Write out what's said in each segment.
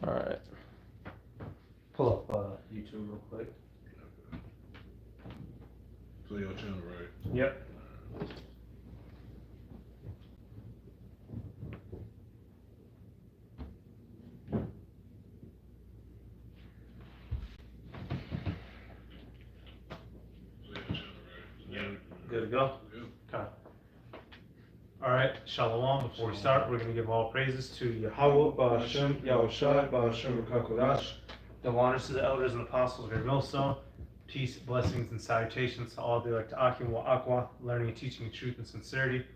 All right. Pull up YouTube real quick. So your channel, right? Yep. So your channel, right? Yep. Good to go? Yeah. Okay. All right, Shalom. Before we start, we're going to give all praises to Yahweh, Ba'ashem, Yahushua, Ba'ashem, Rakakodash. Double honors to the elders and apostles of your millstone. Peace, blessings, and salutations to all the elect Akim wa Aqua, learning and teaching in truth and sincerity.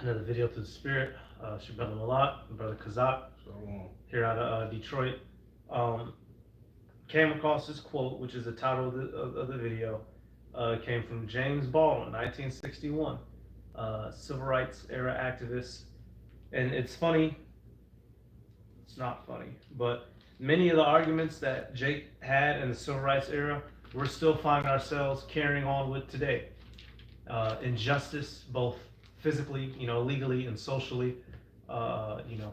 Another video to the spirit. It's your brother Malat, brother Kazak, here out of Detroit. Came across this quote, which is the title of the video. It came from James Baldwin, 1961. Civil rights era activist. And it's funny, it's not funny, but many of the arguments that Jake had in the civil rights era, we're still finding ourselves carrying on with today. Injustice, both physically, legally and socially,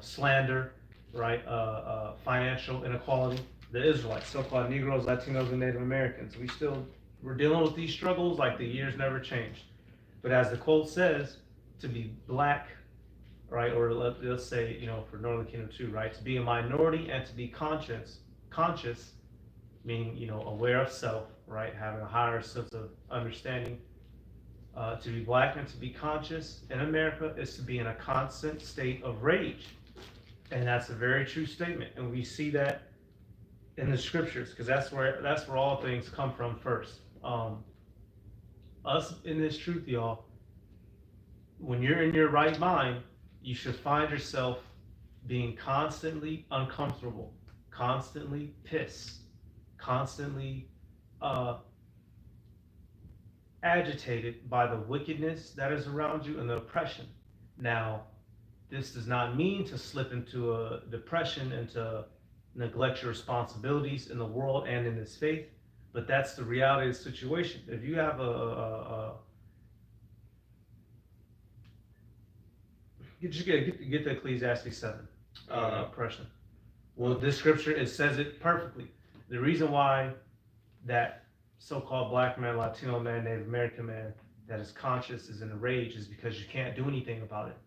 slander, right? Financial inequality. The Israelites, so-called Negroes, Latinos, and Native Americans, we're dealing with these struggles like the years never changed. But as the quote says, to be black, right, or let's say, for Northern Kingdom too, right, to be a minority and to be conscious, meaning, aware of self, right, having a higher sense of understanding. To be black and to be conscious in America is to be in a constant state of rage. And that's a very true statement. And we see that in the scriptures, because that's where all things come from first. Us in this truth, y'all, when you're in your right mind, you should find yourself being constantly uncomfortable, constantly pissed, constantly agitated by the wickedness that is around you and the oppression. Now, this does not mean to slip into a depression and to neglect your responsibilities in the world and in this faith, but that's the reality of the situation. If you have get the Ecclesiastes 7 oppression. Well, this scripture, it says it perfectly. The reason why that so-called black man, Latino man, Native American man that is conscious is in a rage is because you can't do anything about it.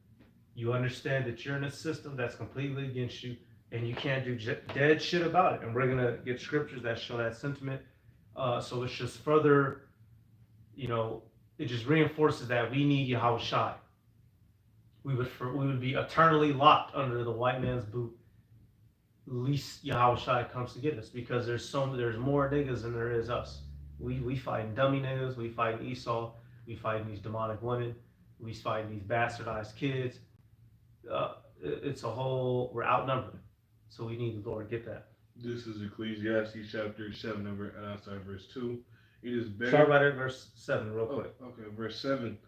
You understand that you're in a system that's completely against you and you can't do dead shit about it. And we're going to get scriptures that show that sentiment. So it's just further, it just reinforces that we need Yahushua. We would be eternally locked under the white man's boot. Least Yahushua comes to get us, because there's more niggas than there is us. We fighting dummy niggas, we fighting Esau, we fighting these demonic women, we fighting these bastardized kids. It's a whole, we're outnumbered. So we need the Lord to get that. This is Ecclesiastes chapter 7, verse 2. It is better. Start right at verse 7 real quick. Okay, verse 7.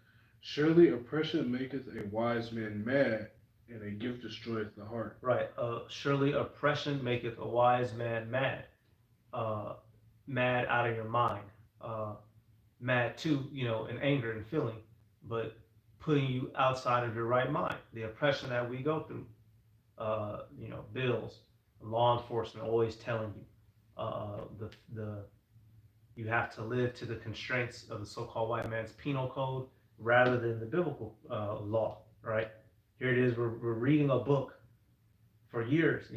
Surely oppression maketh a wise man mad, and a gift destroyeth the heart. Right. Surely oppression maketh a wise man mad. Mad out of your mind. Mad too, in anger and feeling, but putting you outside of your right mind. The oppression that we go through. Bills, law enforcement always telling you you have to live to the constraints of the so-called white man's penal code rather than the biblical law, right? Here it is, we're reading a book for years,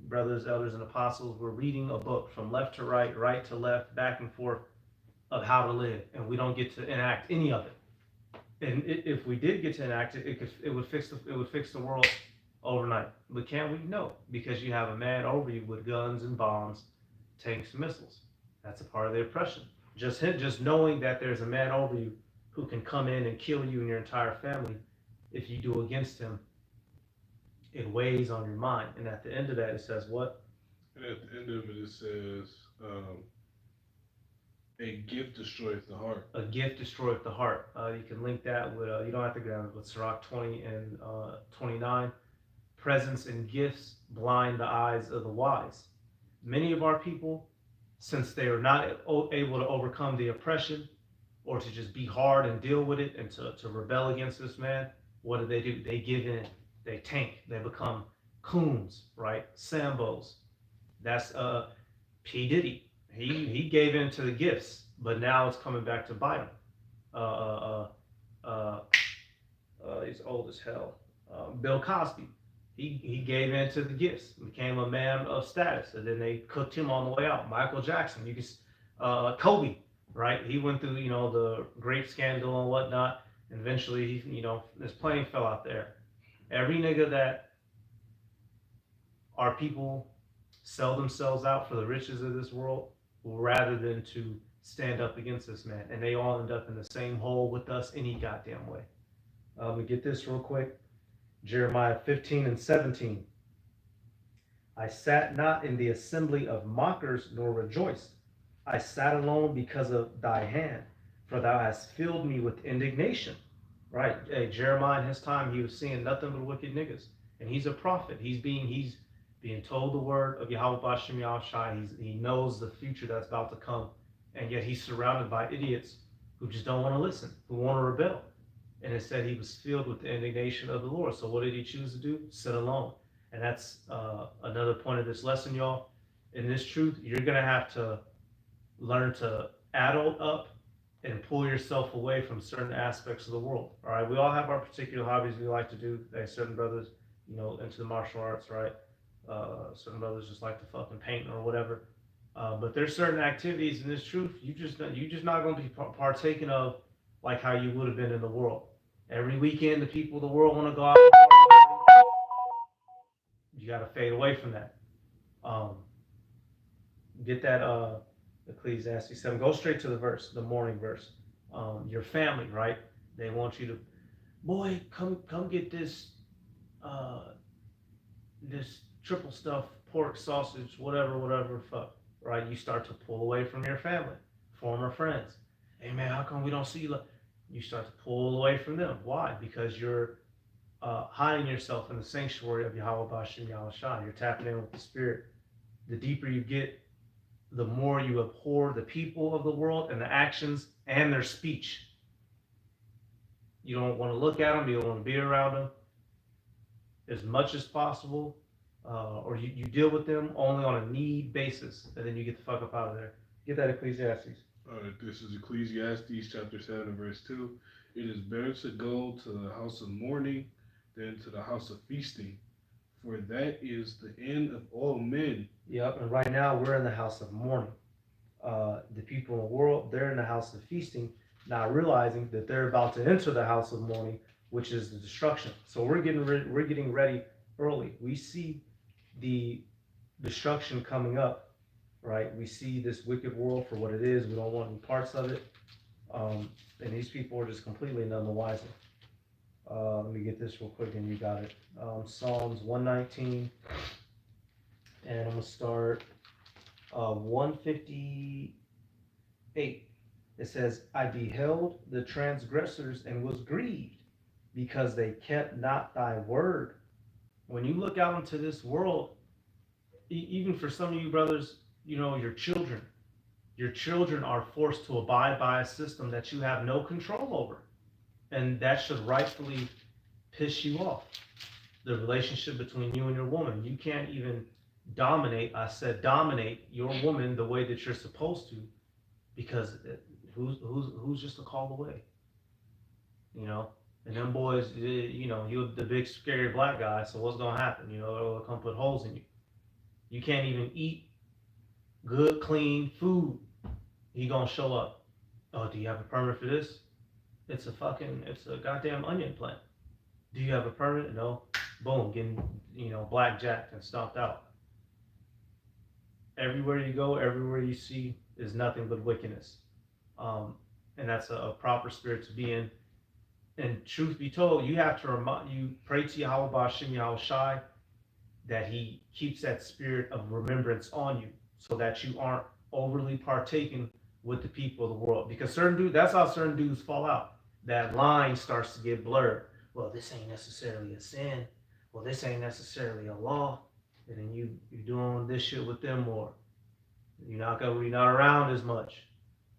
brothers, elders, and apostles, we're reading a book from left to right, right to left, back and forth of how to live, and we don't get to enact any of it. And if we did get to enact it, it would fix the world overnight. But can we? No, because you have a man over you with guns and bombs, tanks, and missiles. That's a part of the oppression. Just knowing that there's a man over you who can come in and kill you and your entire family if you do against him, it weighs on your mind. And at the end of that, it says what? And at the end of it, it says, a gift destroyeth the heart. A gift destroyeth the heart. You can link that with, you don't have to grab it, but Sirach 20 and 29. Presents and gifts blind the eyes of the wise. Many of our people, since they are not able to overcome the oppression or to just be hard and deal with it and to rebel against this man, what do? They give in. They tank. They become Coons, right? Sambos. That's P Diddy. He gave in to the gifts, but now it's coming back to bite him. Uh, uh, uh, he's old as hell. Bill Cosby. He gave in to the gifts, became a man of status, and then they cooked him on the way out. Michael Jackson. You can, Kobe, right? He went through the grape scandal and whatnot, and eventually his plane fell out there. Every nigga that our people sell themselves out for the riches of this world rather than to stand up against this man. And they all end up in the same hole with us any goddamn way. Let me get this real quick. Jeremiah 15:17. I sat not in the assembly of mockers, nor rejoiced. I sat alone because of thy hand, for thou hast filled me with indignation. Right? Hey, Jeremiah in his time, he was seeing nothing but wicked niggas. And he's a prophet. He's being told the word of Yahweh Bashem Yahushai. He knows the future that's about to come. And yet he's surrounded by idiots who just don't want to listen, who want to rebel. And it said he was filled with the indignation of the Lord. So what did he choose to do? Sit alone. And that's another point of this lesson, y'all. In this truth, you're going to have to learn to adult up and pull yourself away from certain aspects of the world. All right. We all have our particular hobbies we like to do. There's certain brothers, into the martial arts, right? Certain brothers just like to fucking paint or whatever. But there's certain activities in this truth you're just not going to be partaking of like how you would have been in the world. Every weekend, the people of the world want to go out. You got to fade away from that. Um, get that Ecclesiastes 7. Go straight to the verse, the morning verse. Your family, right? They want you to, boy, come get this this triple stuffed pork sausage, whatever, fuck, right? You start to pull away from your family, former friends. Hey man, how come we don't see you? You start to pull away from them. Why? Because you're hiding yourself in the sanctuary of Yahweh Bashem Yahushua. You're tapping in with the Spirit. The deeper you get, the more you abhor the people of the world and the actions and their speech. You don't want to look at them. You don't want to be around them as much as possible. Or you deal with them only on a need basis, and then you get the fuck up out of there. Get that Ecclesiastes. This is Ecclesiastes chapter 7 verse 2. It is better to go to the house of mourning than to the house of feasting, for that is the end of all men. Yep, and right now we're in the house of mourning. The people in the world, they're in the house of feasting, not realizing that they're about to enter the house of mourning, which is the destruction. So we're getting ready early. We see the destruction coming up, right? We see this wicked world for what it is. We don't want any parts of it. And these people are just completely none the wiser. Let me get this real quick and you got it. Psalms 119. And I'm going to start 158. It says, I beheld the transgressors and was grieved because they kept not thy word. When you look out into this world, even for some of you brothers, your children are forced to abide by a system that you have no control over. And that should rightfully piss you off. The relationship between you and your woman. You can't even dominate your woman the way that you're supposed to, because who's just a call away, and them boys, you're the big scary black guy, so what's gonna happen? They'll come put holes in you. You can't even eat good clean food. He gonna show up. Oh, do you have a permit for this? It's a goddamn onion plant. Do you have a permit? No. Boom, getting blackjacked and stomped out. Everywhere you go, everywhere you see is nothing but wickedness. And that's a proper spirit to be in. And truth be told, you have to pray to Yahweh Bashem Yahushai that he keeps that spirit of remembrance on you so that you aren't overly partaking with the people of the world. Because that's how certain dudes fall out. That line starts to get blurred. Well, this ain't necessarily a sin. Well, this ain't necessarily a law. And then you're doing this shit with them more. You're not around as much.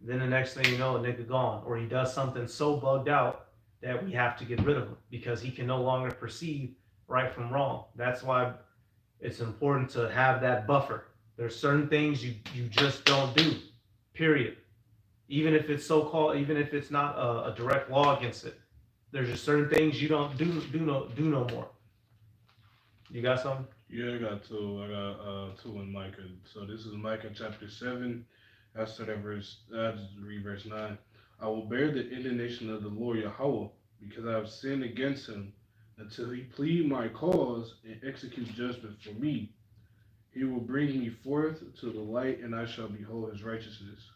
Then the next thing you know, a nigga gone. Or he does something so bugged out that we have to get rid of him because he can no longer perceive right from wrong. That's why It's important to have that buffer. There's certain things you just don't do, period. Even if it's so-called, even if it's not a direct law against it, there's just certain things you don't do no more. You got something? Yeah, I got two. I got two in Micah. So this is Micah chapter 7. I start at verse. I just read verse 9. I will bear the indignation of the Lord Yahweh because I have sinned against him, until he plead my cause and execute judgment for me. He will bring me forth to the light, and I shall behold his righteousness.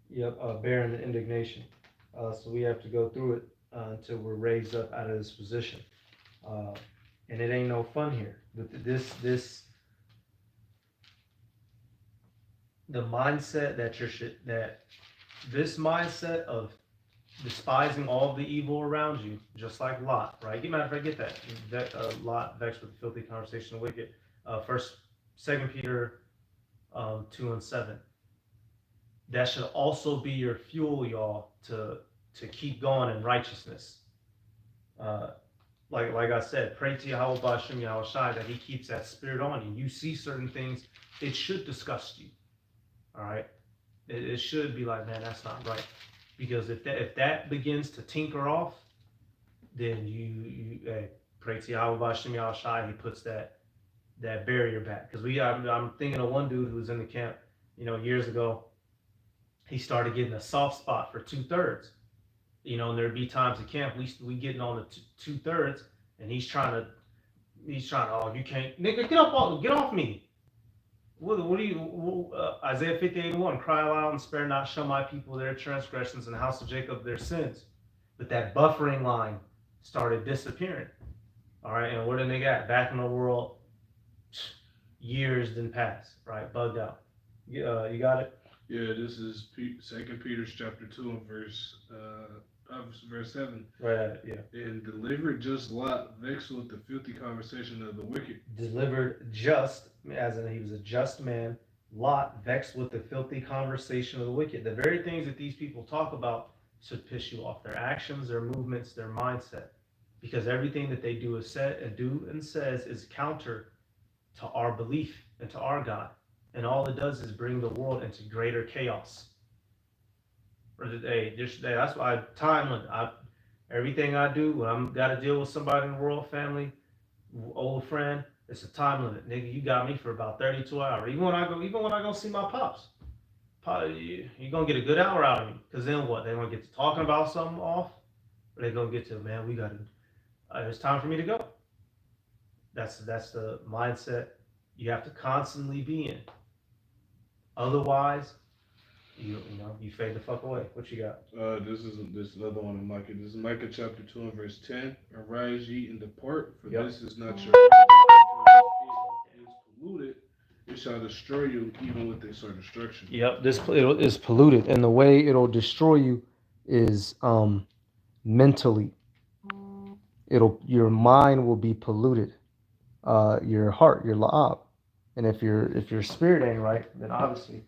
Yep, bearing the indignation. So we have to go through it until we're raised up out of this position. Uh, and it ain't no fun here. But the mindset that this mindset of despising all of the evil around you, just like Lot, right? Matter of fact, get that. Lot vexed with the filthy conversation of wicked. Second Peter 2:7. That should also be your fuel, y'all, to keep going in righteousness. Like I said, pray to Yahweh Ba'ashem Yahweh Shai that he keeps that spirit on you. You see certain things, it should disgust you. All right? It should be like, man, that's not right. Because if that begins to tinker off, then you pray to Yahweh Ba'ashem Yahweh Shai, he puts that barrier back. Because I'm thinking of one dude who was in the camp, years ago. He started getting a soft spot for 2/3. And there'd be times at camp we getting on the 2/3, and he's trying to, oh, you can't, nigga, get off me. What do you, Isaiah 58:1, cry aloud and spare not, show my people their transgressions, and the house of Jacob their sins. But that buffering line started disappearing. All right, and where the nigga at? Back in the world, years didn't pass, right? Bugged out. You got it? Yeah, this is Second Peter chapter 2 and verse 7. Right at it, yeah. And delivered just Lot, vexed with the filthy conversation of the wicked. Delivered just, as in he was a just man. Lot, vexed with the filthy conversation of the wicked. The very things that these people talk about should piss you off. Their actions, their movements, their mindset. Because everything that they do and says is counter to our belief and to our God. And all it does is bring the world into greater chaos. That's why time limit. Everything I do when I'm got to deal with somebody in the world, family, old friend, it's a time limit. Nigga, you got me for about 32 hours. Even when I go see my pops, you're gonna get a good hour out of me. Cause then what? They gonna get to talking about something off, or they gonna get to, man, we gotta. It's time for me to go. That's the mindset you have to constantly be in. Otherwise, you fade the fuck away. What you got? This other one in Micah. This is Micah chapter 2 and verse 10. Arise ye and depart, for this is not your it is polluted. It shall destroy you even with its destruction. Yep, this is polluted, and the way it'll destroy you is mentally. Your mind will be polluted. Your heart, your la'ab. And if your spirit ain't right, then obviously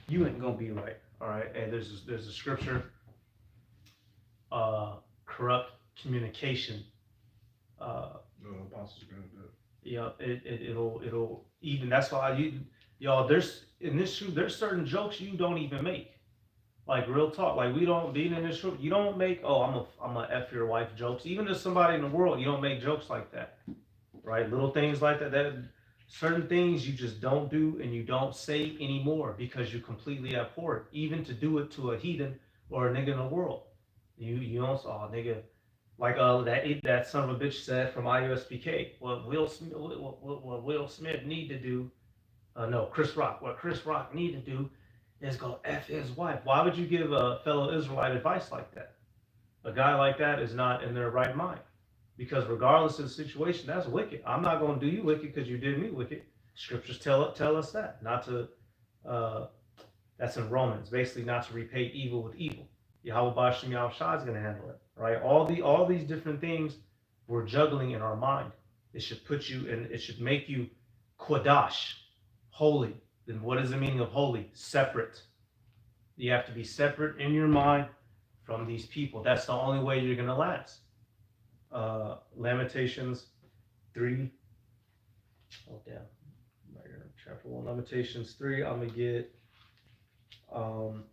you ain't gonna be right. All right. And there's a scripture, corrupt communication. Apostles granted that. Yeah, it'll even. That's why y'all. There's certain jokes you don't even make. Like real talk. Like we don't being in this room. You don't make. Oh, I'm a f your wife jokes. Even to somebody in the world, you don't make jokes like that. Right? Little things like that. Certain things you just don't do and you don't say anymore because you completely abhor it. Even to do it to a heathen or a nigga in the world. You don't say, oh nigga, like that son of a bitch said from IUSBK. What Will Smith need to do, Chris Rock. What Chris Rock need to do is go F his wife. Why would you give a fellow Israelite advice like that? A guy like that is not in their right mind. Because regardless of the situation, that's wicked. I'm not going to do you wicked because you did me wicked. Scriptures tell us that. Not to, that's in Romans, basically not to repay evil with evil. Yahweh Ba'ashem Yahweh Shai is going to handle it, right? All these different things we're juggling in our mind. It should put you in, it should make you Kodash, holy. Then what is the meaning of holy? Separate. You have to be separate in your mind from these people. That's the only way you're going to last. Lamentations 3. Oh damn! chapter 1. Lamentations 3, I'm gonna get I'm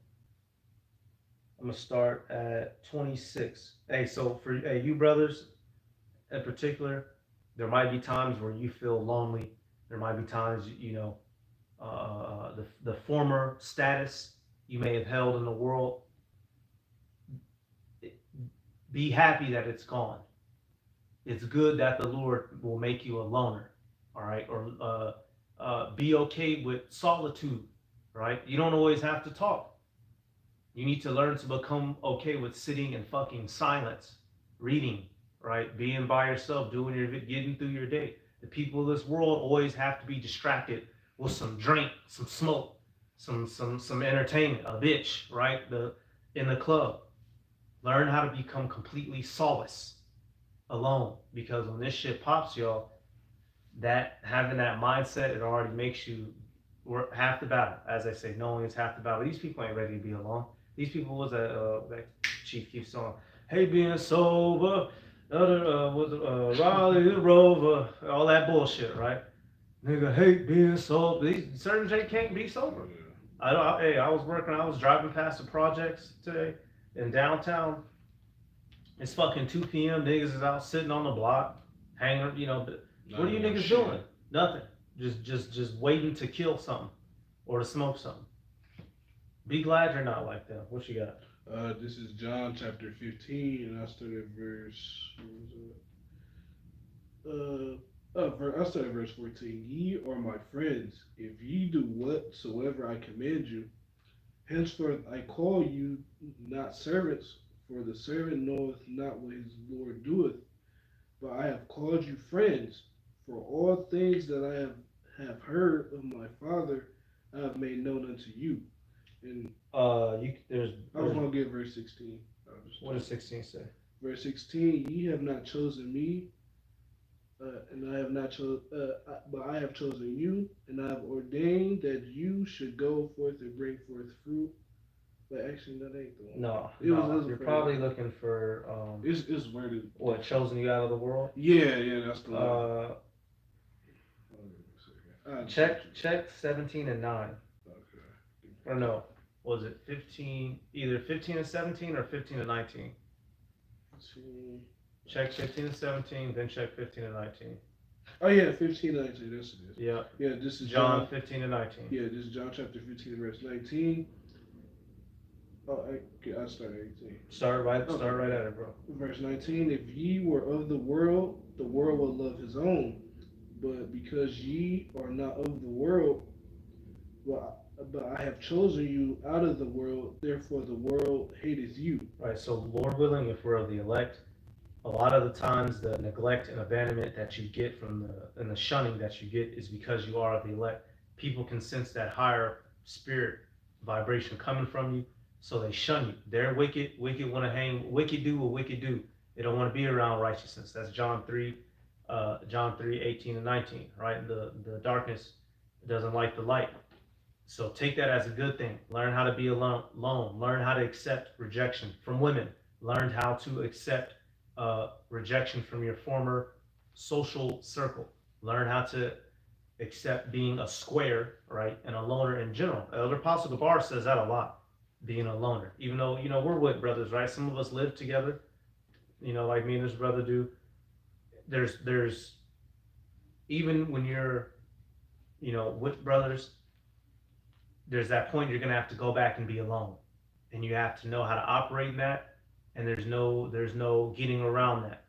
gonna start at 26. Hey, so for you brothers in particular, there might be times where you feel lonely. There might be times, the former status you may have held in the world. Be happy that it's gone. It's good that the Lord will make you a loner, all right? Or be okay with solitude, right? You don't always have to talk. You need to learn to become okay with sitting in fucking silence, reading, right? Being by yourself, getting through your day. The people of this world always have to be distracted with some drink, some smoke, some entertainment, a bitch, right? In the club. Learn how to become completely solace alone, because when this shit pops, y'all, that having that mindset, it already makes you half the battle. As I say, knowing it's half the battle. These people ain't ready to be alone. These people was that Chief keeps on, hey, being sober, Raleigh the Rover, all that bullshit, right? Nigga hate being sober. These certain J can't be sober. I was driving past the projects today in downtown. It's fucking 2 p.m. Niggas is out sitting on the block, hanging. What are you niggas doing? Nothing. Just waiting to kill something or to smoke something. Be glad you're not like them. What you got? This is John chapter 15, and I started at verse. I started at verse 14. Ye are my friends, if ye do whatsoever I command you. Henceforth I call you not servants, for the servant knoweth not what his Lord doeth, but I have called you friends, for all things that I have heard of my Father I have made known unto you. And I was gonna get verse 16. What does 16 say? Verse 16: Ye have not chosen me, and I have not chosen, but I have chosen you, and I have ordained that you should go forth and bring forth fruit. But actually, that ain't the one. No, you're probably looking for It's worded. What, chosen you out of the world? Yeah, that's the one. Check 17 and 9. Okay. Or no, was it 15? Either 15 and 17 or 15 and 19. Check 15 and 17, then check 15 and 19. Oh yeah, 15 and 19. Yes, it is. Yeah. Yeah, this is John 15 and 19. Yeah, this is John chapter 15, verse 19. Oh, I started 18. Start right at it, bro. Verse 19: If ye were of the world would love his own. But because ye are not of the world, but I have chosen you out of the world, therefore the world hateth you. Right, so Lord willing, if we're of the elect, a lot of the times the neglect and abandonment that you get and the shunning that you get is because you are of the elect. People can sense that higher spirit vibration coming from you, so they shun you. They're wicked want to hang, wicked do what wicked do. They don't want to be around righteousness. That's John 3, 18 and 19, right? The darkness doesn't like the light. So take that as a good thing. Learn how to be alone. Learn how to accept rejection from women. Learn how to accept rejection from your former social circle. Learn how to accept being a square, right, and a loner in general. Elder Apostle Gabar says that a lot, being a loner. Even though, we're with brothers, right? Some of us live together, like me and this brother do. There's even when you're, with brothers, there's that point you're gonna have to go back and be alone, and you have to know how to operate in that. And there's no getting around that.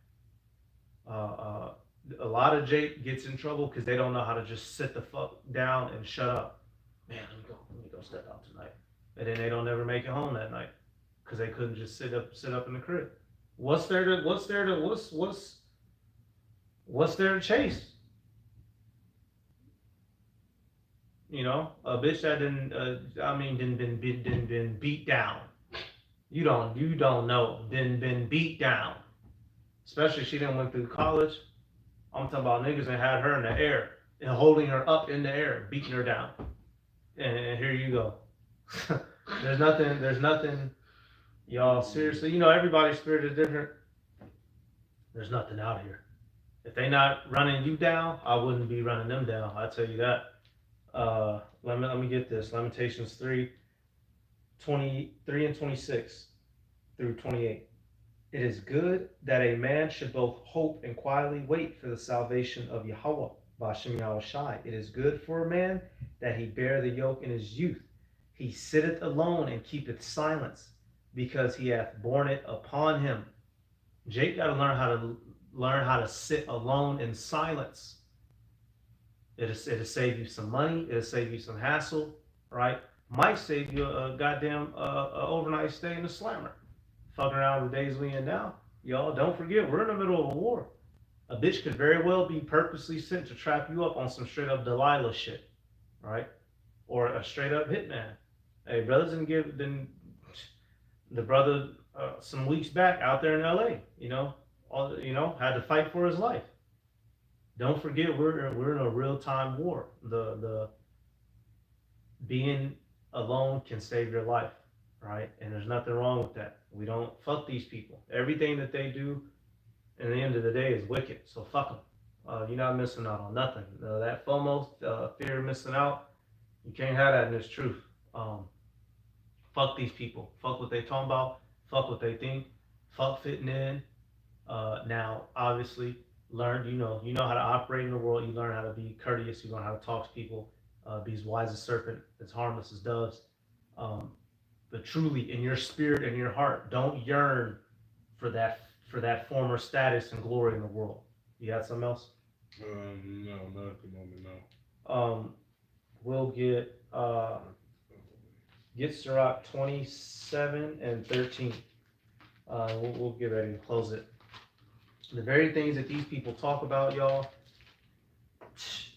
A lot of Jake gets in trouble because they don't know how to just sit the fuck down and shut up. Man, let me go step out tonight, and then they don't ever make it home that night because they couldn't just sit up in the crib. What's there to chase? A bitch that didn't been beat down. You don't know. Been beat down. Especially she didn't went through college. I'm talking about niggas that had her in the air and holding her up in the air, beating her down. And here you go. There's nothing, y'all, seriously, everybody's spirit is different. There's nothing out here. If they not running you down, I wouldn't be running them down. I tell you that. Let me get this. Lamentations 3:23 and 26 through 28. It is good that a man should both hope and quietly wait for the salvation of Yahweh, Bashem Yahushai. It is good for a man that he bear the yoke in his youth. He sitteth alone and keepeth silence, because he hath borne it upon him. Jake got to learn how to sit alone in silence. It'll save you some money. It'll save you some hassle, right? Might save you a goddamn overnight stay in the slammer. Fucking around the days we in now. Y'all, don't forget, we're in the middle of a war. A bitch could very well be purposely sent to trap you up on some straight up Delilah shit, right? Or a straight up hitman. Hey, brothers didn't give the brother some weeks back out there in LA, had to fight for his life. Don't forget, we're in a real time war. The being alone can save your life, right? And there's nothing wrong with that. We don't fuck these people. Everything that they do, in the end of the day, is wicked. So fuck them. You're not missing out on nothing. That FOMO, fear of missing out, you can't have that in this truth. Fuck these people. Fuck what they talking about. Fuck what they think. Fuck fitting in. Now, obviously, you know how to operate in the world. You learn how to be courteous. You learn how to talk to people. Be as wise as serpent, as harmless as doves. But truly, in your spirit and your heart, don't yearn for that former status and glory in the world. You had something else? No, not at the moment. No. We'll get Sirach 27 and 13. We'll get ready to close it. The very things that these people talk about, y'all,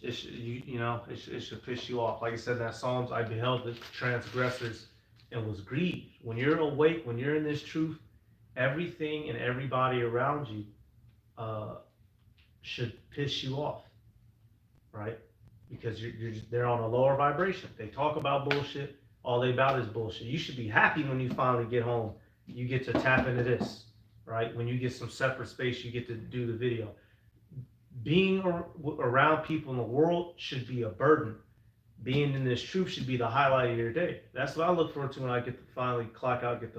it should piss you off. Like I said in that Psalms, I beheld the transgressors and was grieved. When you're awake, when you're in this truth, everything and everybody around you should piss you off, right? Because they're on a lower vibration. They talk about bullshit. All they about is bullshit. You should be happy when you finally get home. You get to tap into this, right? When you get some separate space, you get to do the video. Being around people in the world should be a burden. Being in this truth should be the highlight of your day. That's what I look forward to when I get to finally clock out, get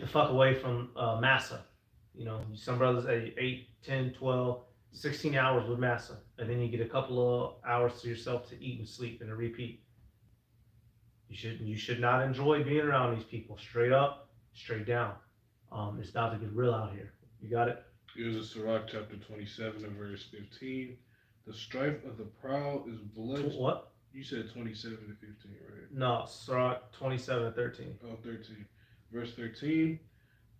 the fuck away from massa. Some brothers say 8, 10, 12, 16 hours with massa, and then you get a couple of hours to yourself to eat and sleep and to repeat. You should not enjoy being around these people. Straight up, straight down. It's about to get real out here. You got it? Here's a Sirach chapter 27 and verse 15. The strife of the proud is blood. What? You said 27 to 15, right? No, Sirach 27 and 13. Oh, 13. Verse 13.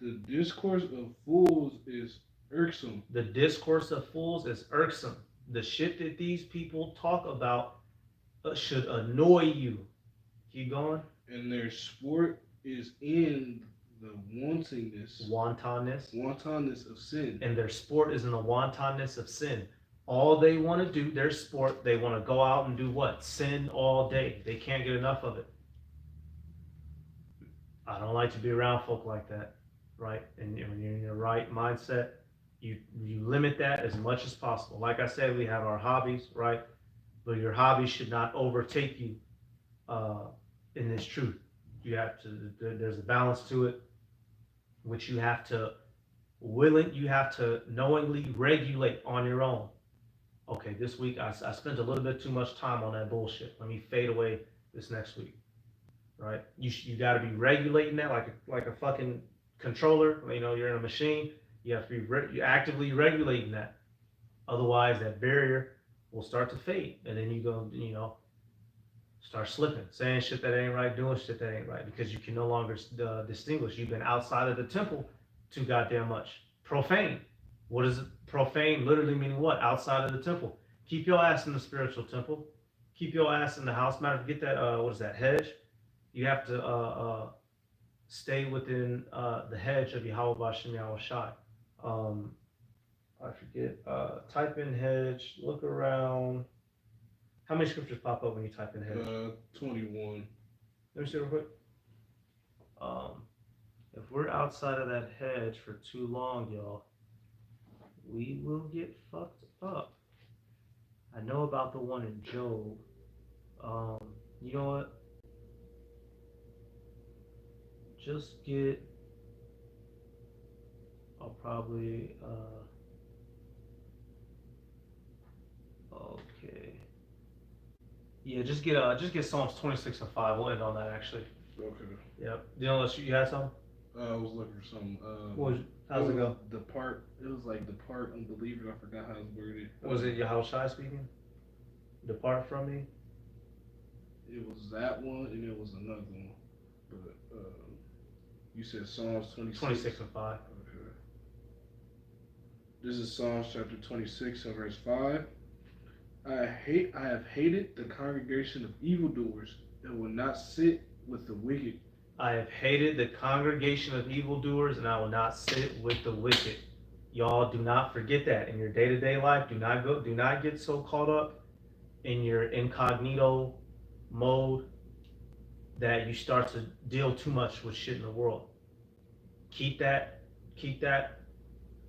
The discourse of fools is irksome. The discourse of fools is irksome. The shit that these people talk about should annoy you. Keep going. And their sport is in the wantonness of sin. And their sport is in the wantonness of sin. All they want to do, their sport, they want to go out and do what? Sin all day. They can't get enough of it. I don't like to be around folk like that, right? And when you're in your right mindset, you limit that as much as possible. Like I said, we have our hobbies, right? But your hobbies should not overtake you in this truth. There's a balance to it, which you have to knowingly regulate on your own. Okay, this week I spent a little bit too much time on that bullshit. Let me fade away this next week, right? You got to be regulating that like a fucking controller. You're in a machine. You have to be you're actively regulating that. Otherwise, that barrier will start to fade, and then you go, start slipping, saying shit that ain't right, doing shit that ain't right, because you can no longer distinguish. You've been outside of the temple too goddamn much. Profane. What is it? Profane literally meaning what? Outside of the temple. Keep your ass in the spiritual temple. Keep your ass in the house. Matter of get that, what is that, hedge? You have to stay within the hedge of Yahweh Bashem Yahushai. I forget. Type in hedge, look around. How many scriptures pop up when you type in hedge? 21. Let me see real quick. If we're outside of that hedge for too long, y'all, we will get fucked up. I know about the one in Job. You know what? Just get. I'll probably. Okay. Yeah, just get Psalms 26 and 5. We'll end on that actually. Okay. Yep. You know, you had some. I was looking for some. How's it go? Depart. It was like depart unbeliever. I forgot how it's worded. Was it Yahushua speaking? Depart from me. It was that one, and it was another one. But you said Psalms 26. 26 and 5. Okay. This is Psalms chapter 26 and verse 5. I have hated the congregation of evildoers and will not sit with the wicked. I have hated the congregation of evildoers, and I will not sit with the wicked. Y'all do not forget that in your day-to-day life. Do not get so caught up in your incognito mode that you start to deal too much with shit in the world. Keep that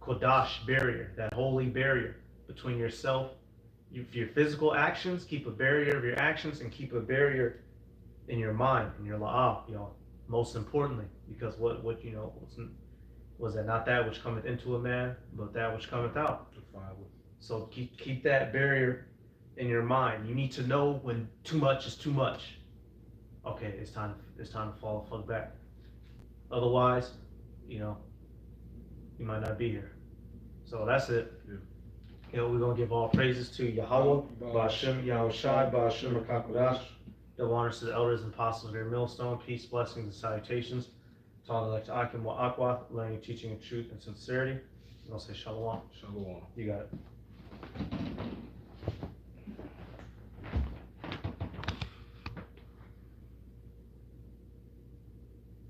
kodash barrier, that holy barrier between yourself, your physical actions. Keep a barrier of your actions, and keep a barrier in your mind, in your la'ah, most importantly, because what was that not that which cometh into a man, but that which cometh out. So keep that barrier in your mind. You need to know when too much is too much. Okay, it's time to fall the fuck back. Otherwise, you might not be here. So that's it. Yeah. We're gonna give all praises to Yahweh, Ba'ashem Yahushai, Ba'ashem Rakakodash. Double honors to the elders and apostles of your millstone. Peace, blessings, and salutations to all the like to Akim wa Akwa, learning, teaching, and truth and sincerity. And I'll say Shalom. Shalom. You got it.